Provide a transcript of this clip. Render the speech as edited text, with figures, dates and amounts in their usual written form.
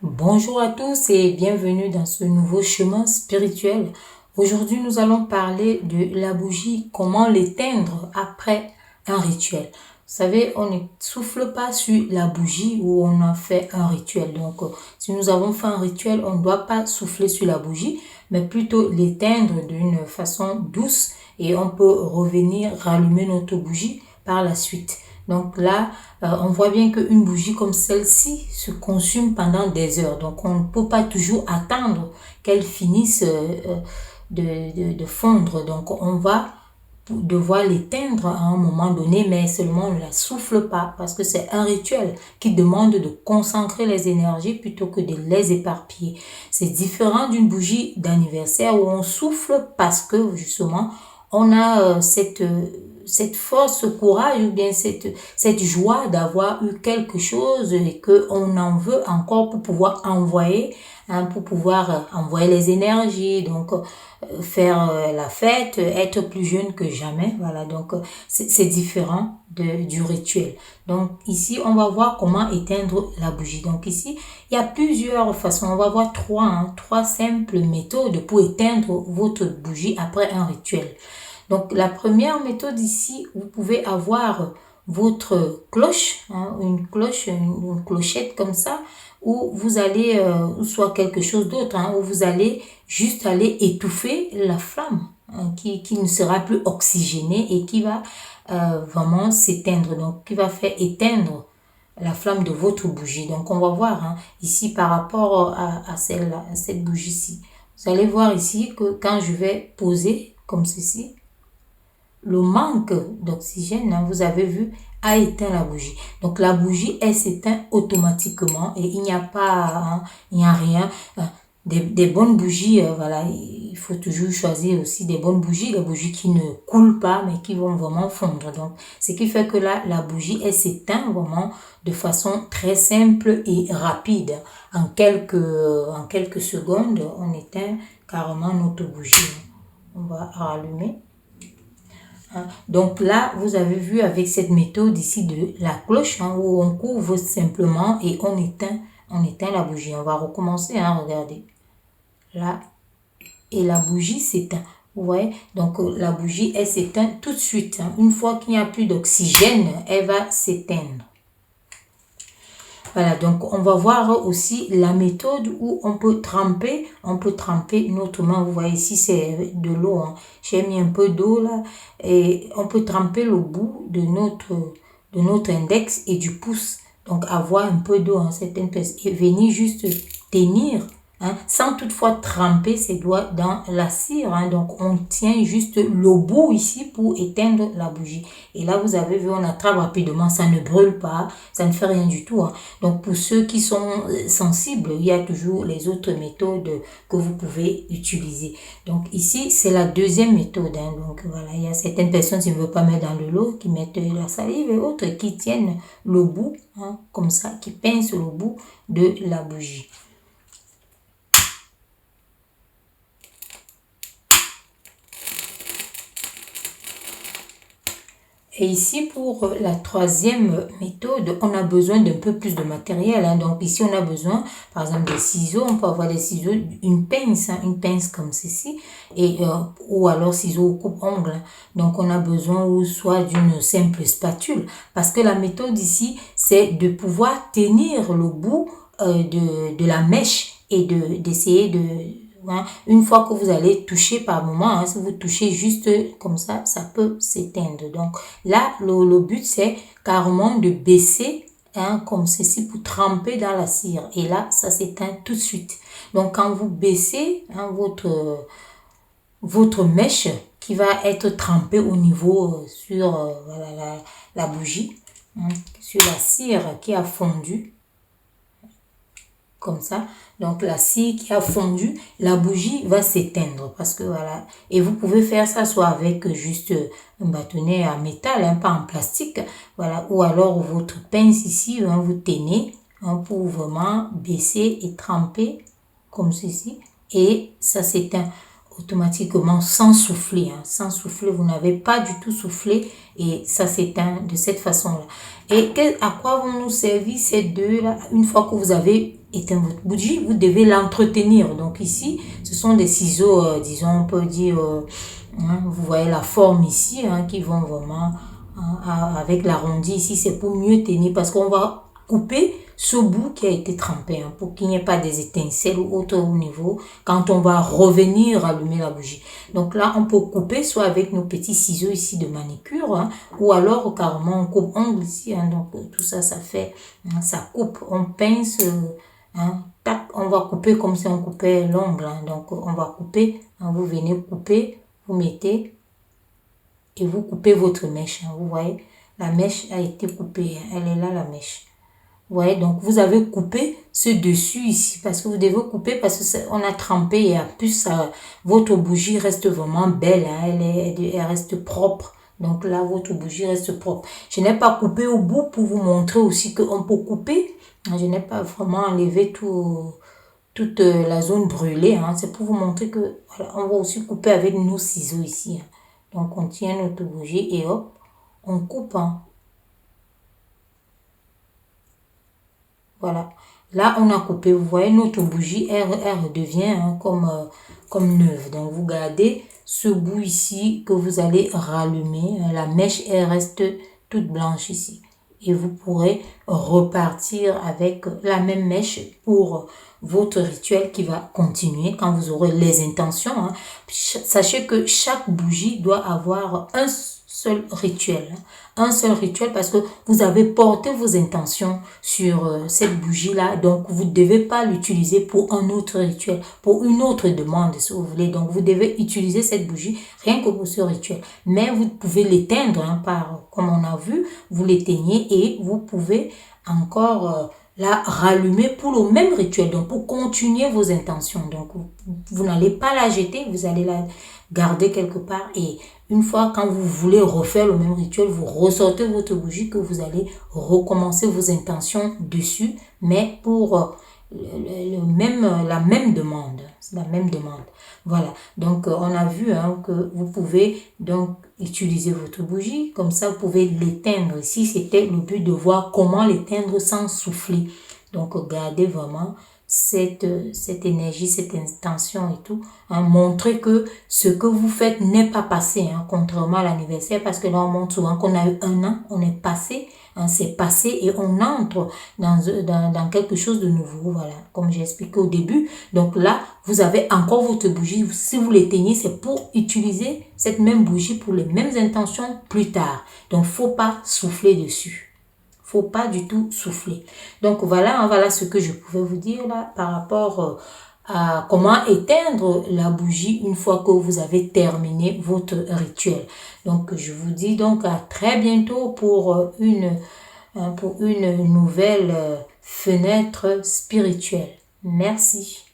Bonjour à tous et bienvenue dans ce nouveau chemin spirituel. Aujourd'hui, nous allons parler de la bougie, comment l'éteindre après un rituel. Vous savez, on ne souffle pas sur la bougie où on a fait un rituel. Donc, si nous avons fait un rituel, on ne doit pas souffler sur la bougie, mais plutôt l'éteindre d'une façon douce et on peut revenir rallumer notre bougie par la suite. Donc là, on voit bien qu'une bougie comme celle-ci se consume pendant des heures. Donc on ne peut pas toujours attendre qu'elle finisse de fondre. Donc on va devoir l'éteindre à un moment donné, mais seulement on ne la souffle pas parce que c'est un rituel qui demande de concentrer les énergies plutôt que de les éparpiller. C'est différent d'une bougie d'anniversaire où on souffle parce que justement on a cette force, ce courage ou bien cette joie d'avoir eu quelque chose et qu'on en veut encore pour pouvoir envoyer, pour pouvoir envoyer les énergies, donc faire la fête, être plus jeune que jamais. Voilà, donc c'est différent du rituel. Donc ici, on va voir comment éteindre la bougie. Donc ici, il y a plusieurs façons. On va voir trois simples méthodes pour éteindre votre bougie après un rituel. Donc la première méthode ici, vous pouvez avoir votre cloche, une cloche, une clochette comme ça, où vous allez, ou soit quelque chose d'autre, où vous allez juste aller étouffer la flamme, qui ne sera plus oxygénée et qui va vraiment s'éteindre, donc qui va faire éteindre la flamme de votre bougie. Donc on va voir ici par rapport à cette bougie-ci. Vous allez voir ici que quand je vais poser comme ceci, le manque d'oxygène, vous avez vu, a éteint la bougie. Donc la bougie, elle s'éteint automatiquement et il n'y a pas, il n'y a rien. Des bonnes bougies, voilà, il faut toujours choisir aussi des bonnes bougies, des bougies qui ne coulent pas mais qui vont vraiment fondre. Donc, ce qui fait que là, la bougie, elle s'éteint vraiment de façon très simple et rapide. En quelques secondes, on éteint carrément notre bougie. On va rallumer. Donc là, vous avez vu avec cette méthode ici de la cloche, où on couvre simplement et on éteint la bougie. On va recommencer, regardez. Là, et la bougie s'éteint. Vous voyez, donc la bougie, elle s'éteint tout de suite. Une fois qu'il n'y a plus d'oxygène, elle va s'éteindre. Voilà, donc on va voir aussi la méthode où on peut tremper notre main. Vous voyez ici, c'est de l'eau. J'ai mis un peu d'eau là et on peut tremper le bout de notre index et du pouce. Donc avoir un peu d'eau, certaines personnes, et venir juste tenir, sans toutefois tremper ses doigts dans la cire. Donc on tient juste le bout ici pour éteindre la bougie. Et là vous avez vu, on attrape rapidement, ça ne brûle pas, ça ne fait rien du tout. Donc pour ceux qui sont sensibles, il y a toujours les autres méthodes que vous pouvez utiliser. Donc ici c'est la deuxième méthode. Donc voilà, il y a certaines personnes qui ne veulent pas mettre dans le lot, qui mettent la salive et autres qui tiennent le bout, comme ça, qui pincent le bout de la bougie. Et ici, pour la troisième méthode, on a besoin d'un peu plus de matériel. Donc ici, on a besoin, par exemple, des ciseaux. On peut avoir des ciseaux, une pince comme ceci, ou alors ciseaux coupe-ongles. Donc on a besoin ou soit d'une simple spatule. Parce que la méthode ici, c'est de pouvoir tenir le bout de la mèche et d'essayer de... Une fois que vous allez toucher par moment, si vous touchez juste comme ça peut s'éteindre. Donc là, le but, c'est carrément de baisser comme ceci pour tremper dans la cire. Et là, ça s'éteint tout de suite. Donc quand vous baissez votre mèche qui va être trempée au niveau sur la bougie, sur la cire qui a fondu, comme ça. Donc la cire qui a fondu, la bougie va s'éteindre parce que voilà. Et vous pouvez faire ça soit avec juste un bâtonnet en métal, pas en plastique, voilà. Ou alors votre pince ici, vous tenez pour vraiment baisser et tremper comme ceci. Et ça s'éteint automatiquement sans souffler. Sans souffler, vous n'avez pas du tout soufflé et ça s'éteint de cette façon-là. Et à quoi vont nous servir ces deux-là? Une fois que vous avez éteint votre bougie, vous devez l'entretenir. Donc ici, ce sont des ciseaux, disons, on peut dire, vous voyez la forme ici, qui vont vraiment avec l'arrondi ici, c'est pour mieux tenir parce qu'on va couper ce bout qui a été trempé pour qu'il n'y ait pas des étincelles ou autre au niveau quand on va revenir allumer la bougie. Donc là, on peut couper soit avec nos petits ciseaux ici de manicure ou alors carrément on coupe ongle ici. Donc tout ça, ça fait, ça coupe, on pince, tac, on va couper comme si on coupait l'ongle. Donc on va couper, vous venez couper, vous mettez et vous coupez votre mèche. Vous voyez, la mèche a été coupée, elle est là la mèche. Vous voyez, donc vous avez coupé ce dessus ici parce que vous devez couper parce que on a trempé et à plus votre bougie reste vraiment belle, elle reste propre. Donc là, votre bougie reste propre. Je n'ai pas coupé au bout pour vous montrer aussi qu'on peut couper. Je n'ai pas vraiment enlevé toute la zone brûlée. C'est pour vous montrer que voilà, on va aussi couper avec nos ciseaux ici. Donc on tient notre bougie et hop, on coupe. Voilà. Là, on a coupé. Vous voyez, notre bougie, elle redevient comme neuve. Donc, vous gardez ce bout ici que vous allez rallumer. La mèche, elle reste toute blanche ici. Et vous pourrez repartir avec la même mèche pour votre rituel qui va continuer quand vous aurez les intentions. Sachez que chaque bougie doit avoir un seul rituel. Un seul rituel parce que vous avez porté vos intentions sur cette bougie-là. Donc, vous ne devez pas l'utiliser pour un autre rituel, pour une autre demande, si vous voulez. Donc, vous devez utiliser cette bougie rien que pour ce rituel. Mais vous pouvez l'éteindre comme on a vu, vous l'éteignez et vous pouvez encore la rallumer pour le même rituel. Donc, pour continuer vos intentions. Donc, vous n'allez pas la jeter, vous allez la garder quelque part et une fois quand vous voulez refaire le même rituel, vous ressortez votre bougie que vous allez recommencer vos intentions dessus, mais pour la même demande. La même demande. Voilà. Donc, on a vu que vous pouvez donc utiliser votre bougie. Comme ça, vous pouvez l'éteindre. Ici, c'était le but de voir comment l'éteindre sans souffler. Donc, gardez vraiment cette énergie, cette intention et tout, montrer que ce que vous faites n'est pas passé, contrairement à l'anniversaire, parce que là on montre souvent qu'on a eu 1 an, on est passé, c'est passé et on entre dans quelque chose de nouveau, voilà, comme j'ai expliqué au début. Donc là, vous avez encore votre bougie, si vous l'éteignez, c'est pour utiliser cette même bougie pour les mêmes intentions plus tard. Donc, faut pas souffler dessus. Faut pas du tout souffler. Donc voilà ce que je pouvais vous dire là par rapport à comment éteindre la bougie une fois que vous avez terminé votre rituel. Donc je vous dis donc à très bientôt pour une nouvelle fenêtre spirituelle. Merci.